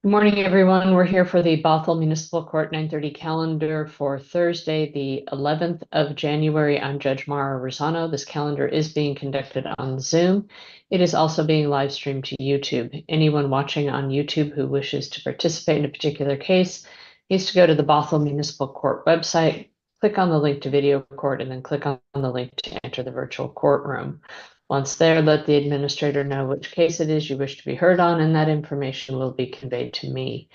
Good morning, everyone. We're here for the Bothell Municipal Court 9:30 calendar for Thursday, the 11th of January. I'm Judge Mara Rosano. This calendar is being conducted on Zoom. It is also being live streamed to YouTube. Anyone watching on YouTube who wishes to participate in a particular case needs to go to the Bothell Municipal Court website, click on the link to video court, and then click on the link to enter the virtual courtroom. Once there, let the administrator know which case it is you wish to be heard on, and that information will be conveyed to me.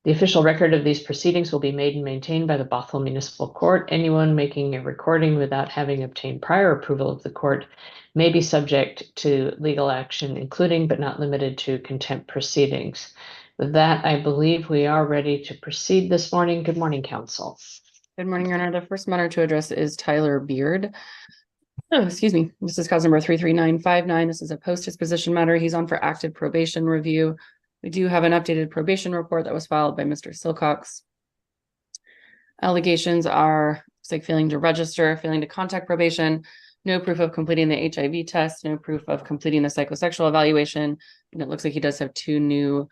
The official record of these proceedings will be made and maintained by the Bothell Municipal Court. Anyone making a recording without having obtained prior approval of the court may be subject to legal action, including but not limited to contempt proceedings. With that, I believe we are ready to proceed this morning. Good morning, counsel. Good morning, Your Honor. The first matter to address is Tyler Beard. Oh, excuse me. This is cause number 33959. This is a post-disposition matter. He's on for active probation review. We do have an updated probation report that was filed by Mr. Silcox. Allegations are like failing to register, failing to contact probation, no proof of completing the HIV test, no proof of completing the psychosexual evaluation. And it looks like he does have two new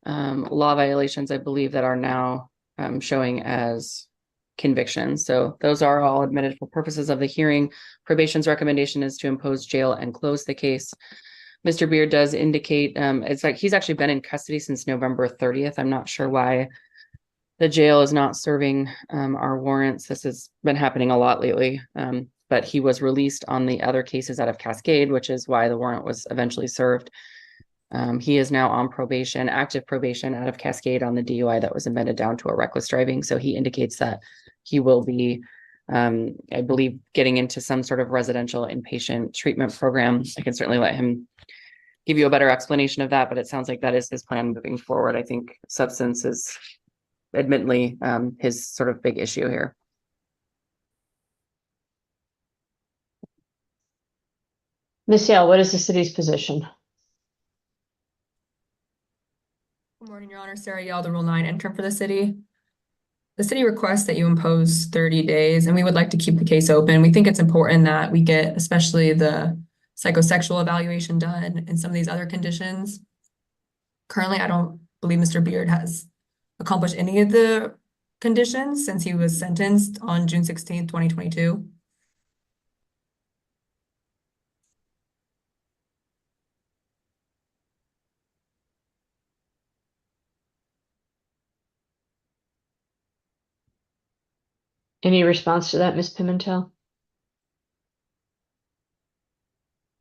law violations, I believe, that are now showing as convictions. So those are all admitted for purposes of the hearing. Probation's recommendation is to impose jail and close the case. Mr. Beard does indicate it's like he's actually been in custody since November 30th. I'm not sure why the jail is not serving our warrants. This has been happening a lot lately. But he was released on the other cases out of Cascade, which is why the warrant was eventually served. He is now on probation, active probation out of Cascade on the DUI that was amended down to a reckless driving. So he indicates that he will be, I believe, getting into some sort of residential inpatient treatment program. I can certainly let him give you a better explanation of that, but it sounds like that is his plan moving forward. I think substance is admittedly his sort of big issue here. Ms. Yale, what is the city's position? Good morning, Your Honor. Sarah Yell, the Rule 9 intern for the city. The city requests that you impose 30 days, and we would like to keep the case open. We think it's important that we get especially the psychosexual evaluation done and some of these other conditions. Currently, I don't believe Mr. Beard has accomplished any of the conditions since he was sentenced on June 16th, 2022. Any response to that, Ms. Pimentel?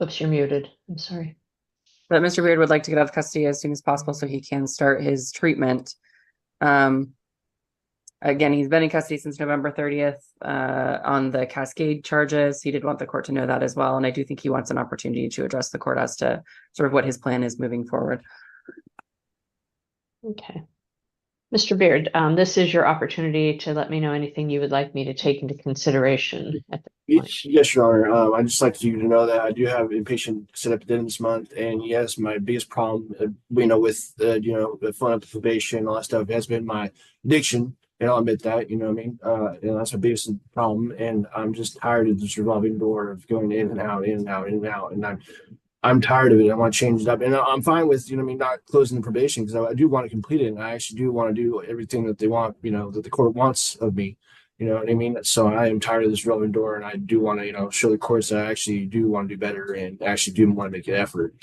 Oops, you're muted. I'm sorry. But Mr. Beard would like to get out of custody as soon as possible so he can start his treatment. Again, he's been in custody since November 30th on the Cascade charges. He did want the court to know that as well. And I do think he wants an opportunity to address the court as to sort of what his plan is moving forward. Okay. Mr. Beard, this is your opportunity to let me know anything you would like me to take into consideration at this point. Yes, Your Honor. I'd just like you to know that I do have inpatient set up at the end of this month, and yes, my biggest problem, with the filling up the probation and all that stuff has been my addiction, and I'll admit that. You know what I mean? And that's my biggest problem, and I'm just tired of this revolving door of going in and out, in and out, in and out, and I'm tired of it. I want to change it up, and I'm fine with not closing the probation because I do want to complete it, and I actually do want to do everything that they want, that the court wants of me. You know what I mean? So I am tired of this revolving door, and I do want to show the courts that I actually do want to do better and actually do want to make an effort.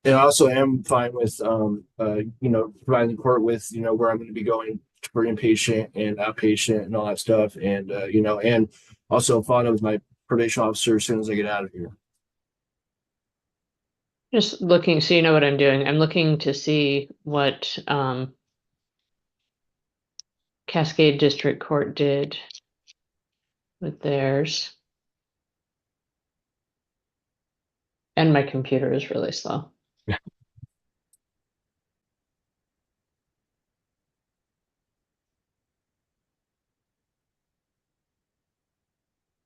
And I also am fine with providing the court with where I'm going to be going for inpatient and outpatient and all that stuff, and and also following up with my probation officer as soon as I get out of here. Just looking, so you know what I'm doing. I'm looking to see what Cascade District Court did with theirs. And my computer is really slow.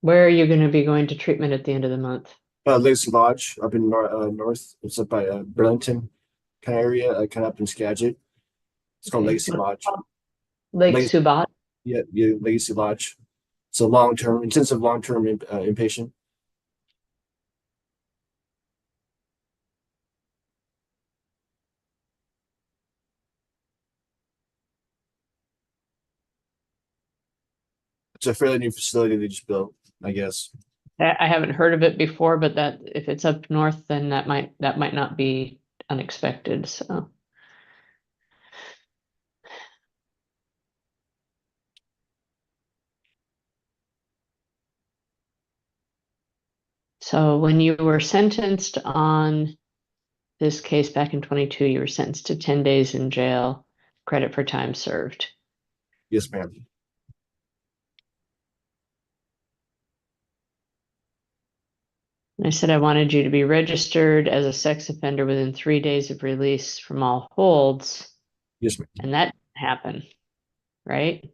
Where are you going to be going to treatment at the end of the month? Legacy Lodge up in north. It's up by Burlington kind of area, kind of up in Skagit. It's called Okay. Legacy Lodge. Lake Subat? Yeah, Legacy Lodge. It's a intensive long-term inpatient. It's a fairly new facility they just built, I guess. I haven't heard of it before, but that if it's up north, then that might not be unexpected, so. So when you were sentenced on this case back in 22, you were sentenced to 10 days in jail, credit for time served. Yes, ma'am. And I said I wanted you to be registered as a sex offender within 3 days of release from all holds, Yes, ma'am. and that didn't happen, right?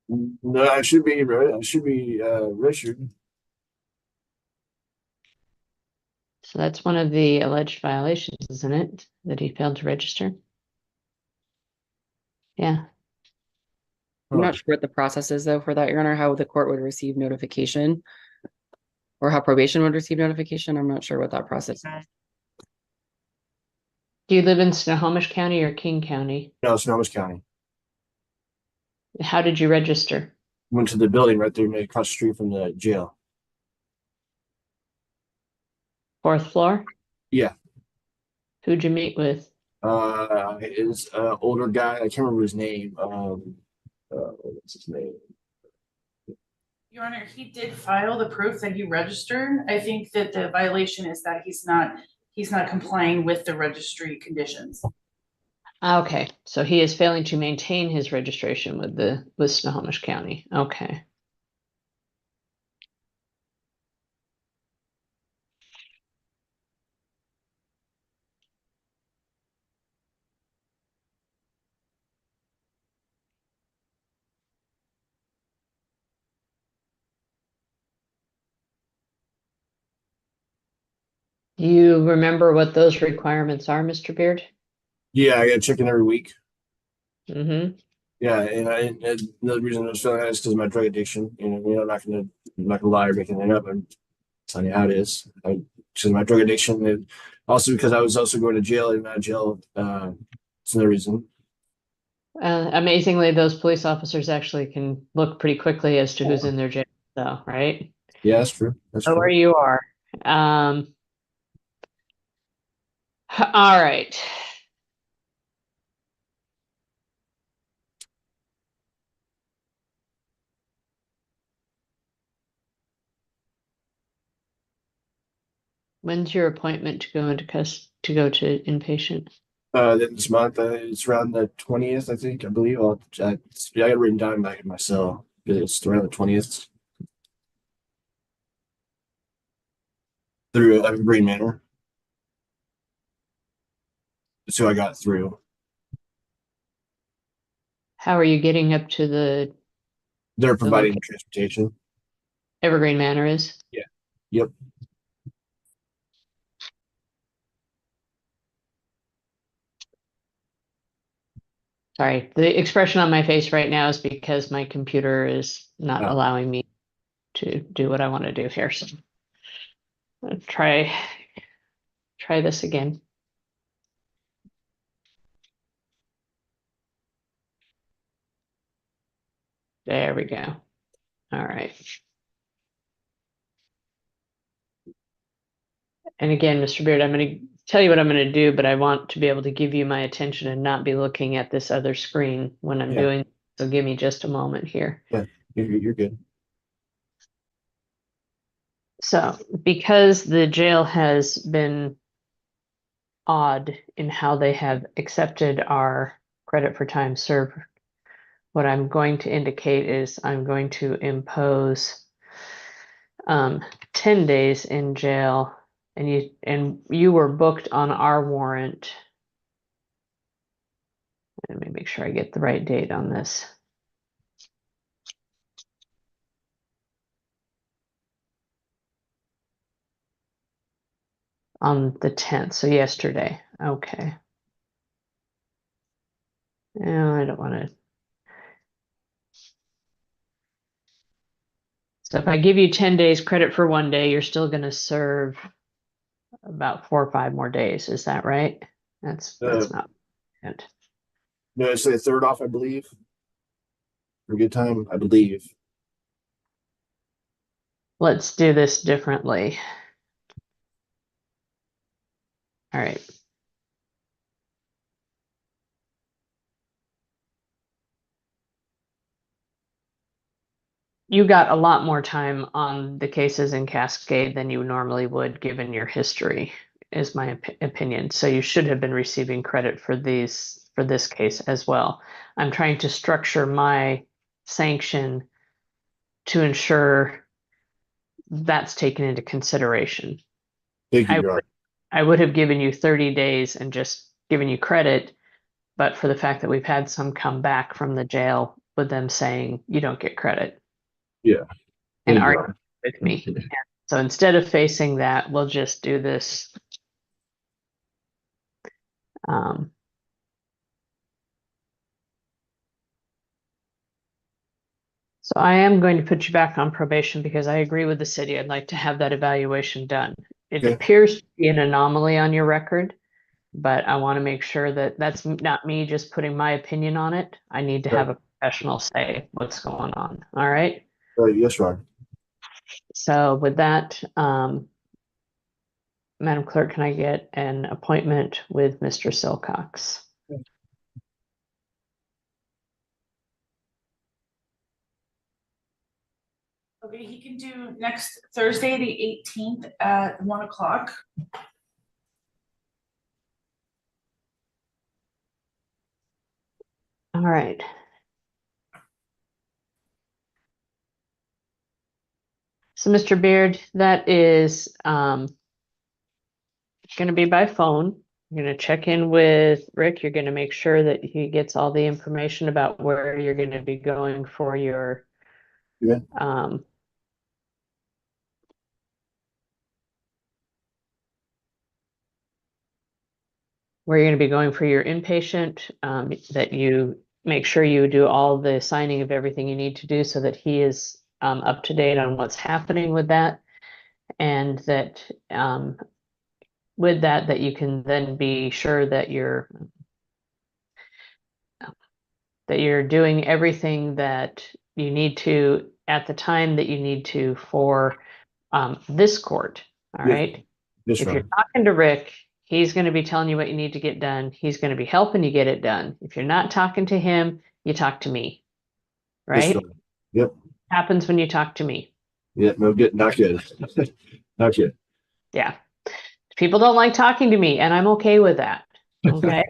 No, I should be registered. So that's one of the alleged violations, isn't it? That he failed to register? Yeah. I'm not sure what the process is though for that, Your Honor, how the court would receive notification or how probation would receive notification. I'm not sure what that process is. Do you live in Snohomish County or King County? No, Snohomish County. How did you register? Went to the building right there across the street from the jail. 4th floor? Yeah. Who'd you meet with? Is older guy. I can't remember his name. What's his name? Your Honor, he did file the proof that he registered. I think that the violation is that he's not complying with the registry conditions. Okay, so he is failing to maintain his registration with Snohomish County. Okay. Do you remember what those requirements are, Mr. Beard? Yeah, I gotta check in every week. Mm-hmm. Yeah, and another reason I was feeling that is because of my drug addiction. I'm not gonna lie or make anything up. I'm telling you how it is. Because of my drug addiction, and also because I was also going to jail and out of jail. It's another reason. Amazingly, those police officers actually can look pretty quickly as to who's in their jail, though, right? Yeah, that's true. That's So where true. you are. All right. When's your appointment to go to inpatient? This month, it's around the 20th, I think. I believe. I got it written down back in my cell. It's around the 20th through Evergreen Manor. That's who I got through. How are you getting up to the They're providing location? transportation. Evergreen Manor is? Yeah. Yep. Sorry, the expression on my face right now is because my computer is not Oh. allowing me to do what I want to do here. So I'll try this again. There we go. All right. And again, Mr. Beard, I'm going to tell you what I'm going to do, but I want to be able to give you my attention and not be looking at this other screen when I'm doing. So give me just a moment here. Yeah, you're good. So because the jail has been odd in how they have accepted our credit for time served, what I'm going to indicate is I'm going to impose 10 days in jail, and you were booked on our warrant. Let me make sure I get the right date on this. On the 10th, so yesterday. Okay. No, I don't want to. So if I give you 10 days credit for 1 day, you're still going to serve about 4 or 5 more days. Is that right? That's not good. No, it's the third off, I believe. For good time, I believe. Let's do this differently. All right. You got a lot more time on the cases in Cascade than you normally would, given your history, is my opinion. So you should have been receiving credit for this case as well. I'm trying to structure my sanction to ensure that's taken into consideration. Thank you, Your Honor. I would have given you 30 days and just given you credit, but for the fact that we've had some come back from the jail with them saying you don't get credit. Yeah. And Thank you, Your argue Honor. with me. So instead of facing that, we'll just do this. So I am going to put you back on probation because I agree with the city. I'd like to have that evaluation done. It Okay. appears to be an anomaly on your record, but I want to make sure that that's not me just putting my opinion on it. I need to have a professional say what's going on. All right. Yes, Your Honor. So with that, Madam Clerk, can I get an appointment with Mr. Silcox? Okay, he can do next Thursday, the 18th at 1 o'clock. All right. So, Mr. Beard, that is going to be by phone. You're going to check in with Rick. You're going to make sure that he gets all the information about where you're going to be going for your where you're going to be going for your inpatient, that you make sure you do all the signing of everything you need to do so that he is up to date on what's happening with that, and that with that you can then be sure that you're doing everything that you need to at the time that you need to for this court. All Yes. right. Yes, If Your you're Honor. talking to Rick, he's going to be telling you what you need to get done. He's going to be helping you get it done. If you're not talking to him, you talk to me. Yes, Right? Your Honor. Yep. Happens when you talk to me. Yep. No good. Not good. Not good. Yeah. People don't like talking to me, and I'm okay with that. Okay.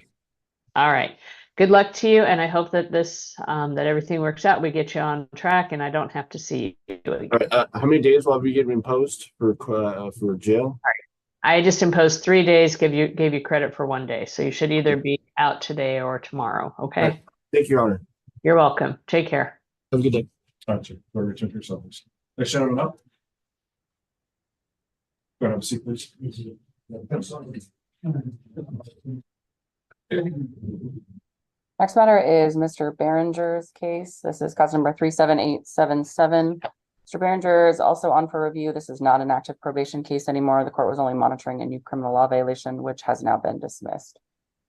All right. Good luck to you, and I hope that that everything works out. We get you on track, and I don't have to see you again. All right. How many days will I be getting imposed for jail? I just imposed 3 days, gave you credit for 1 day, so you should either be out today or tomorrow. Okay. Right. Thank you, Your Honor. You're welcome. Take care. Have a good day. Gotcha. Go return to yourself. Hey, Shannon, up. Go ahead, have a seat, please. Next matter is Mr. Behringer's case. This is cause number 37877. Mr. Behringer is also on for review. This is not an active probation case anymore. The court was only monitoring a new criminal law violation, which has now been dismissed.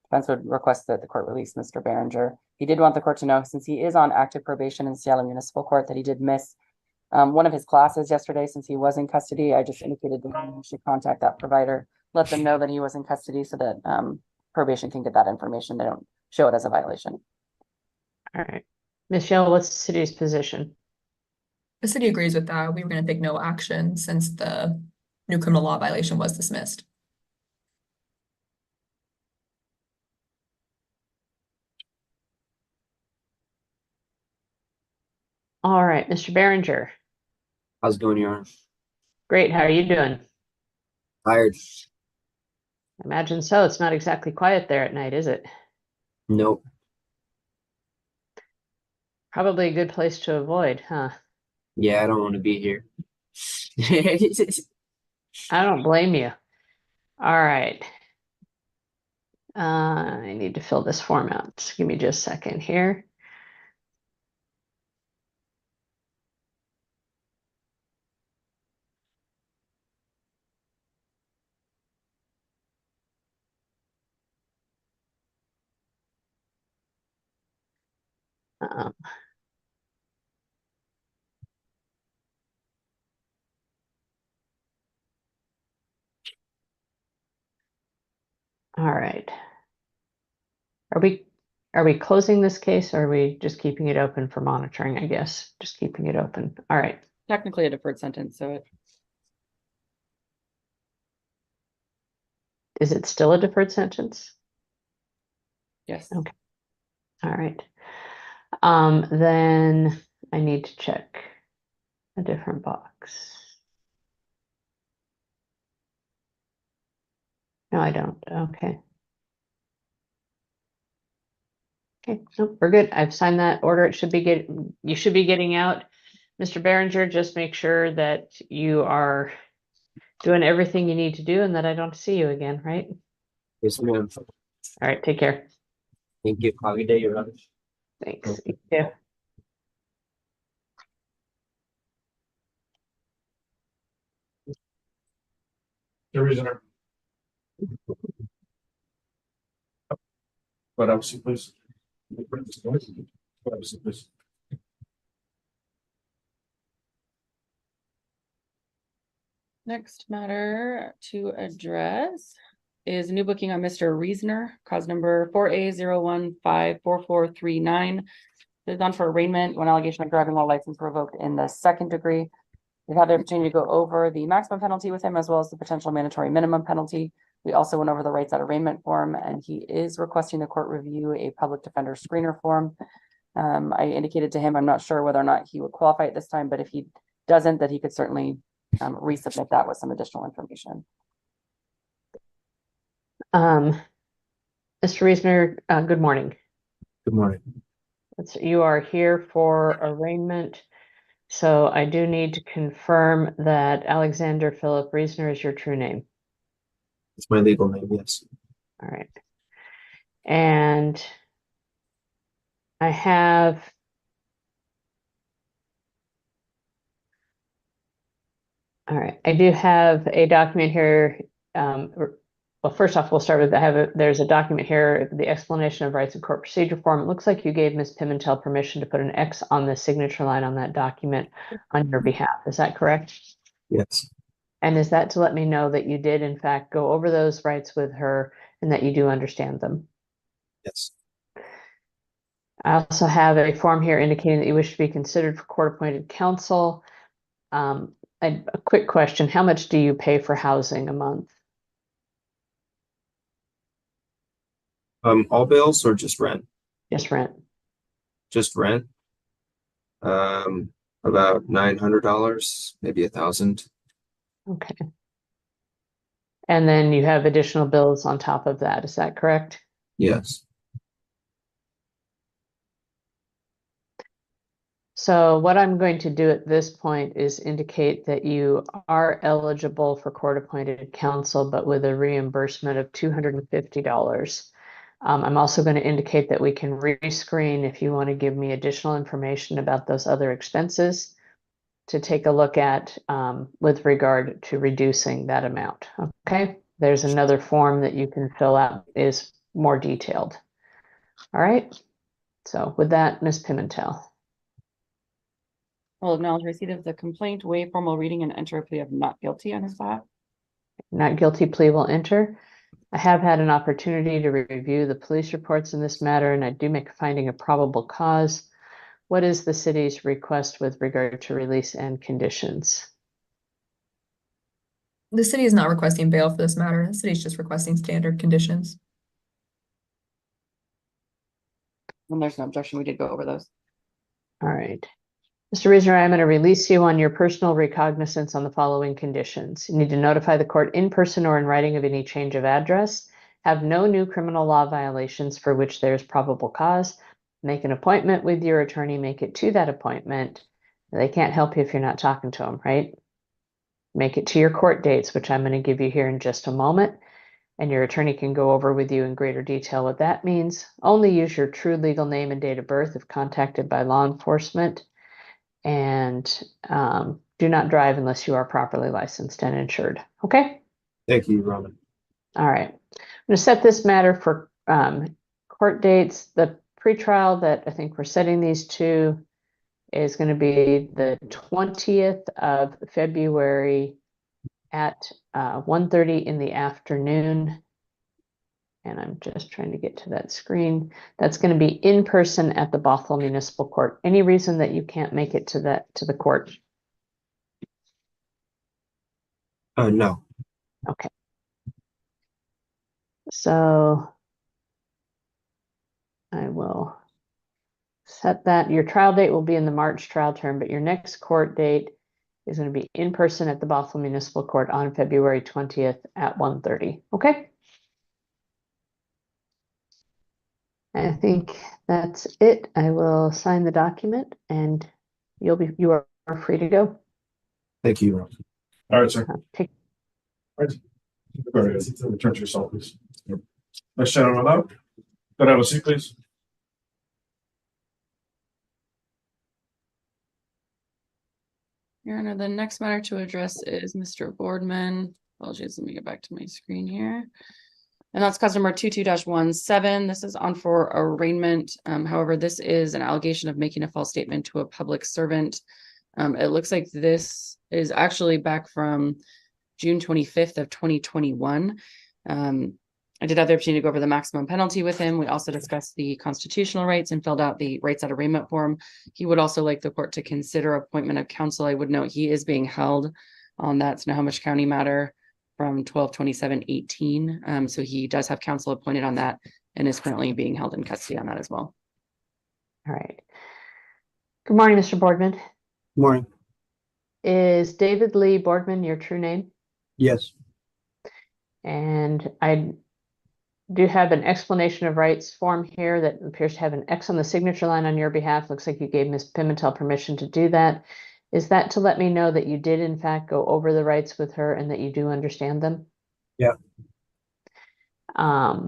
Defense would request that the court release Mr. Behringer. He did want the court to know, since he is on active probation in Seattle Municipal Court, that he did miss one of his classes yesterday since he was in custody. I just indicated that he should contact that provider, let them know that he was in custody so that probation can get that information. They don't show it as a violation. All right. Michelle, what's the city's position? The city agrees with that. We were going to take no action since the new criminal law violation was dismissed. All right, Mr. Behringer. How's it going, Your Honor? Great. How are you doing? Tired? I imagine so. It's not exactly quiet there at night, is it? Nope. Probably a good place to avoid, huh? Yeah, I don't want to be here. I don't blame you. All right. I need to fill this form out. Just give me just a second here. Um, all right. Are we closing this case or are we just keeping it open for monitoring, I guess? Just keeping it open. All right. Technically a deferred sentence, so it, Is it still a deferred sentence? yes. Okay. All right. Then I need to check a different box. No, I don't. Okay. Okay, nope, we're good. I've signed that order. It should be you should be getting out. Mr. Behringer, just make sure that you are doing everything you need to do and that I don't see you again, right? Yes, ma'am. All right, take care. Thank you. Have a good day, Your Honor. Thanks. You too. The reason. But obviously, please. But obviously, please. Next matter to address is a new booking on Mr. Reasoner, cause number 4A01544439. This is on for arraignment when allegation of driving while license revoked in the second degree. We've had the opportunity to go over the maximum penalty with him as well as the potential mandatory minimum penalty. We also went over the rights at arraignment form, and he is requesting the court review a public defender screener form. I indicated to him, I'm not sure whether or not he would qualify at this time, but if he doesn't, that he could certainly resubmit that with some additional information. Mr. Reasoner, good morning. Good morning. You are here for arraignment. So I do need to confirm that Alexander Philip Reasoner is your true name. It's my legal name, yes. All right. And I have all right. I do have a document here. Well, first off, we'll start with there's a document here, the explanation of rights and court procedure form. It looks like you gave Ms. Pimentel permission to put an X on the signature line on that document on your behalf. Is that correct? Yes. And is that to let me know that you did, in fact, go over those rights with her and that you do understand them? Yes. I also have a form here indicating that you wish to be considered for court-appointed counsel. A quick question, how much do you pay for housing a month? All bills or just rent? Just rent. Just rent. About $900, maybe $1,000. Okay. And then you have additional bills on top of that, is that correct? Yes. So what I'm going to do at this point is indicate that you are eligible for court-appointed counsel, but with a reimbursement of $250. I'm also going to indicate that we can rescreen if you want to give me additional information about those other expenses to take a look at with regard to reducing that amount. Okay, there's another form that you can fill out, is more detailed. All right, so with that, Ms. Pimentel. I'll acknowledge receipt of the complaint, waive formal reading, and enter a plea of not guilty on his behalf. Not guilty plea will enter. I have had an opportunity to review the police reports in this matter, and I do make a finding of probable cause. What is the city's request with regard to release and conditions? The city is not requesting bail for this matter. The city is just requesting standard conditions. When there's no objection, we did go over those. All right. Mr. Reasoner, I'm going to release you on your personal recognizance on the following conditions. You need to notify the court in person or in writing of any change of address, have no new criminal law violations for which there's probable cause, make an appointment with your attorney, make it to that appointment. They can't help you if you're not talking to them, right? Make it to your court dates, which I'm going to give you here in just a moment, and your attorney can go over with you in greater detail what that means. Only use your true legal name and date of birth if contacted by law enforcement. And do not drive unless you are properly licensed and insured. Okay? Thank you, Robin. All right. I'm going to set this matter for court dates. The pretrial that I think we're setting these to is going to be the 20th of February at 1:30 in the afternoon. And I'm just trying to get to that screen. That's going to be in person at the Bothell Municipal Court. Any reason that you can't make it to the court? No. Okay. So I will set that. Your trial date will be in the March trial term, but your next court date is going to be in person at the Bothell Municipal Court on February 20th at 1:30. Okay. I think that's it. I will sign the document and you are free to go. Thank you. All right, sir. Take All right. Go ahead. Return to yourself, please. Next gentleman up. Could I have a seat, please? Your Honor, the next matter to address is Mr. Boardman. Apologies, let me get back to my screen here. And that's case number 22-17. This is on for arraignment. However, this is an allegation of making a false statement to a public servant. It looks like this is actually back from June 25th of 2021. I did have the opportunity to go over the maximum penalty with him. We also discussed the constitutional rights and filled out the rights at arraignment form. He would also like the court to consider appointment of counsel. I would note he is being held on that Snohomish County matter from 12/27/18. So he does have counsel appointed on that and is currently being held in custody on that as well. All right. Good morning, Mr. Boardman. Morning. Is David Lee Boardman your true name? Yes. And I do have an explanation of rights form here that appears to have an X on the signature line on your behalf. Looks like you gave Ms. Pimentel permission to do that. Is that to let me know that you did in fact go over the rights with her and that you do understand them? Yeah. I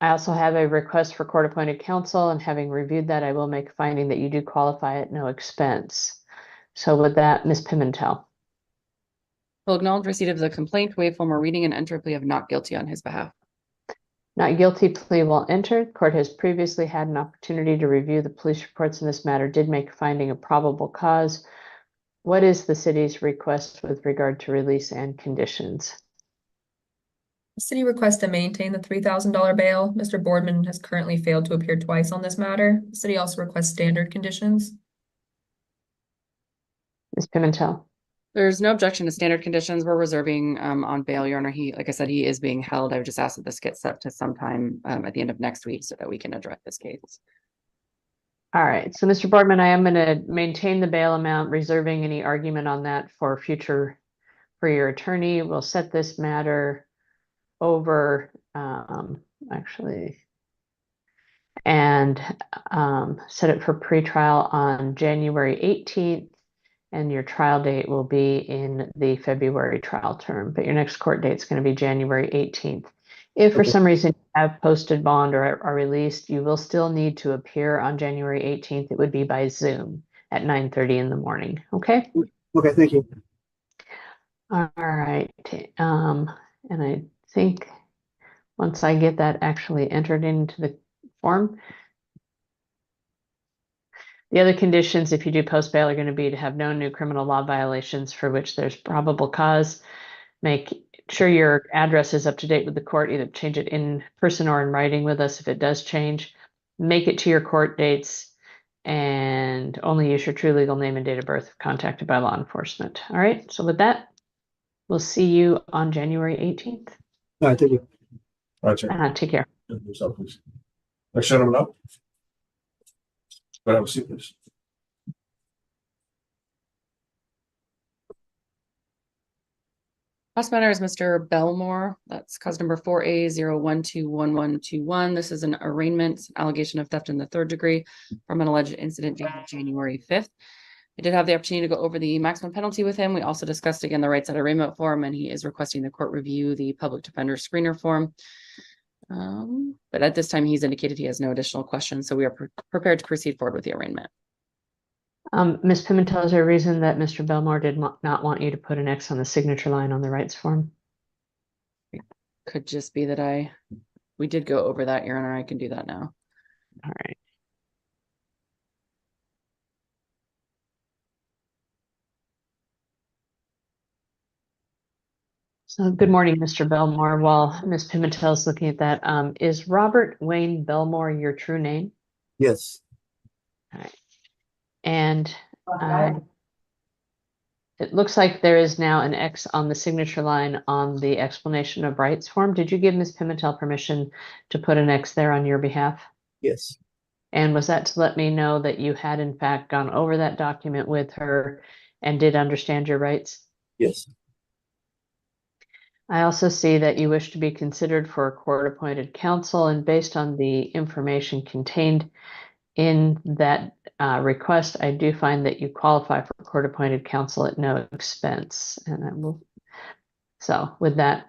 also have a request for court-appointed counsel, and having reviewed that, I will make a finding that you do qualify at no expense. So with that, Ms. Pimentel. Will acknowledge receipt of the complaint, waive formal reading, and enter a plea of not guilty on his behalf. Not guilty plea will enter. Court has previously had an opportunity to review the police reports in this matter, did make a finding of probable cause. What is the city's request with regard to release and conditions? The city requests to maintain the $3,000 bail. Mr. Boardman has currently failed to appear twice on this matter. The city also requests standard conditions. Ms. Pimentel. There's no objection to standard conditions. We're reserving on bail, Your Honor. He, like I said, he is being held. I would just ask that this gets set to sometime at the end of next week so that we can address this case. All right, so Mr. Boardman, I am going to maintain the bail amount, reserving any argument on that for future, for your attorney. We'll set this matter over, actually, and set it for pretrial on January 18th. And your trial date will be in the February trial term, but your next court date is going to be January 18th. If for some reason you have posted bond or are released, you will still need to appear on January 18th. It would be by Zoom at 9:30 in the morning. Okay. Okay. Thank you. All right. And I think once I get that actually entered into the form, the other conditions, if you do post bail, are going to be to have no new criminal law violations for which there's probable cause. Make sure your address is up to date with the court, either change it in person or in writing with us if it does change. Make it to your court dates and only use your true legal name and date of birth if contacted by law enforcement. All right, so with that, we'll see you on January 18th. All right. Thank you. All right, sir. Take care. Yourself, please. Next gentleman up. Could I have a seat, please? Last matter is Mr. Belmore. That's cause number 4A0121121. This is an arraignment allegation of theft in the third degree from an alleged incident dated January 5th. I did have the opportunity to go over the maximum penalty with him. We also discussed again the rights at arraignment form, and he is requesting the court review the public defender screener form. But at this time, he's indicated he has no additional questions, so we are prepared to proceed forward with the arraignment. Ms. Pimentel, is there a reason that Mr. Belmore did not want you to put an X on the signature line on the rights form? It could just be that we did go over that, Your Honor. I can do that now. All right. So good morning, Mr. Belmore. While Ms. Pimentel is looking at that, is Robert Wayne Belmore your true name? Yes. And it looks like there is now an X on the signature line on the explanation of rights form. Did you give Ms. Pimentel permission to put an X there on your behalf? Yes. And was that to let me know that you had in fact gone over that document with her and did understand your rights? Yes. I also see that you wish to be considered for a court-appointed counsel, and based on the information contained in that request, I do find that you qualify for court-appointed counsel at no expense. And I will. So with that,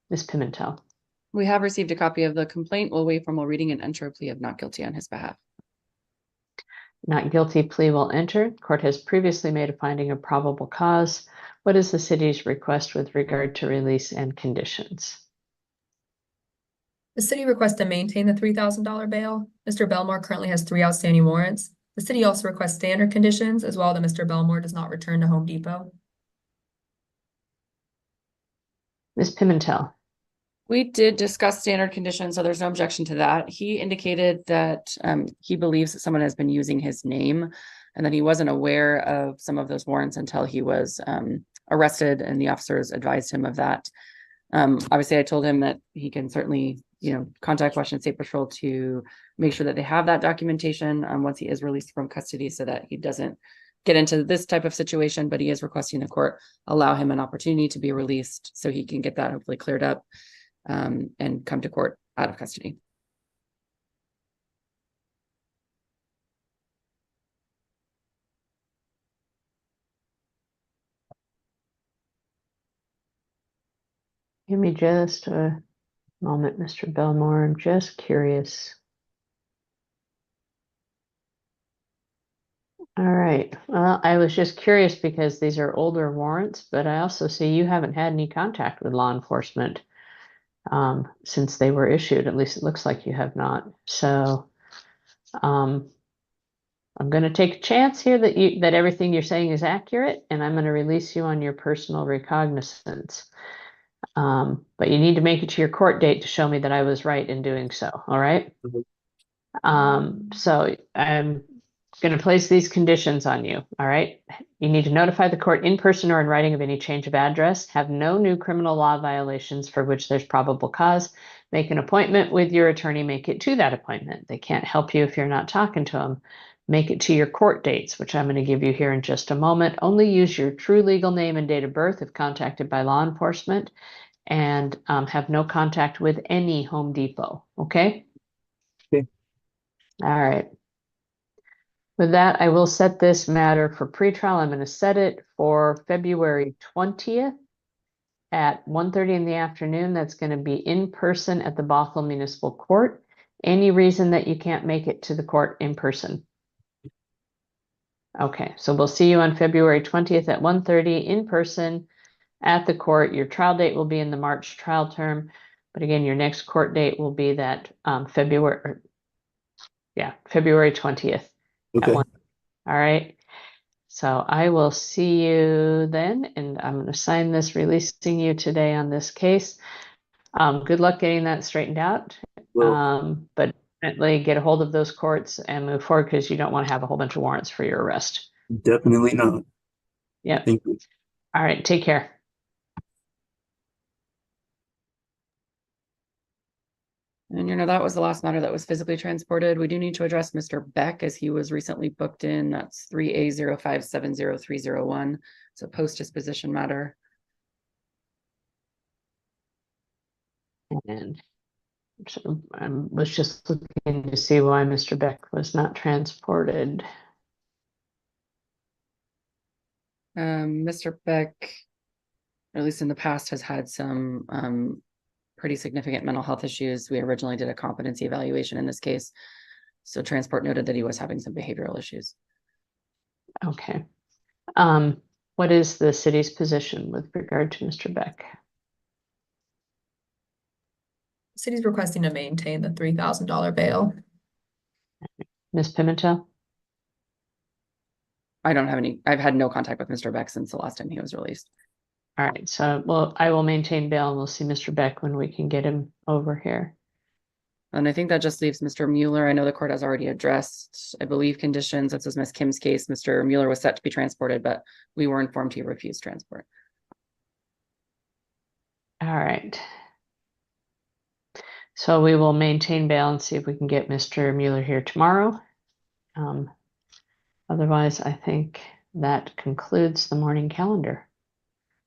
Ms. Pimentel. We have received a copy of the complaint. We'll wait for more reading and enter a plea of not guilty on his behalf. Not guilty plea will enter. Court has previously made a finding of probable cause. What is the city's request with regard to release and conditions? The city requests to maintain the $3,000 bail. Mr. Belmore currently has 3 outstanding warrants. The city also requests standard conditions as well that Mr. Belmore does not return to Home Depot. Ms. Pimentel. We did discuss standard conditions, so there's no objection to that. He indicated that he believes that someone has been using his name and that he wasn't aware of some of those warrants until he was arrested, and the officers advised him of that. Obviously, I told him that he can certainly, contact Washington State Patrol to make sure that they have that documentation once he is released from custody, so that he doesn't get into this type of situation. But he is requesting the court allow him an opportunity to be released so he can get that hopefully cleared up and come to court out of custody. Give me just a moment, Mr. Belmore. I'm just curious. All right. Well, I was just curious because these are older warrants, but I also see you haven't had any contact with law enforcement since they were issued. At least it looks like you have not. So I'm going to take a chance here that everything you're saying is accurate, and I'm going to release you on your personal recognizance. But you need to make it to your court date to show me that I was right in doing so. All right. So I'm going to place these conditions on you. All right. You need to notify the court in person or in writing of any change of address, have no new criminal law violations for which there's probable cause, make an appointment with your attorney, make it to that appointment. They can't help you if you're not talking to them. Make it to your court dates, which I'm going to give you here in just a moment. Only use your true legal name and date of birth if contacted by law enforcement, and have no contact with any Home Depot. Okay? Okay. All right. With that, I will set this matter for pretrial. I'm going to set it for February 20th at 1:30 in the afternoon. That's going to be in person at the Bothell Municipal Court. Any reason that you can't make it to the court in person? Okay, so we'll see you on February 20th at 1:30 in person at the court. Your trial date will be in the March trial term, but again, your next court date will be that February 20th. Okay. All right. So I will see you then, and I'm going to sign this releasing you today on this case. Good luck getting that straightened out. But definitely get a hold of those courts and move forward, because you don't want to have a whole bunch of warrants for your arrest. Definitely not. Yeah. Thank you. All right. Take care. And that was the last matter that was physically transported. We do need to address Mr. Beck, as he was recently booked in. That's 3A0570301. It's a post-disposition matter. And so I was just looking to see why Mr. Beck was not transported. Mr. Beck, or at least in the past, has had some pretty significant mental health issues. We originally did a competency evaluation in this case, so transport noted that he was having some behavioral issues. Okay. What is the city's position with regard to Mr. Beck? The city's requesting to maintain the $3,000 bail. Ms. Pimentel? I don't have any, I've had no contact with Mr. Beck since the last time he was released. All right, so well, I will maintain bail and we'll see Mr. Beck when we can get him over here. And I think that just leaves Mr. Mueller. I know the court has already addressed, I believe, conditions. This is Ms. Kim's case. Mr. Mueller was set to be transported, but we were informed he refused transport. All right. So we will maintain bail and see if we can get Mr. Mueller here tomorrow. Otherwise, I think that concludes the morning calendar.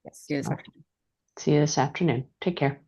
Yes, yes. See you this afternoon. Take care.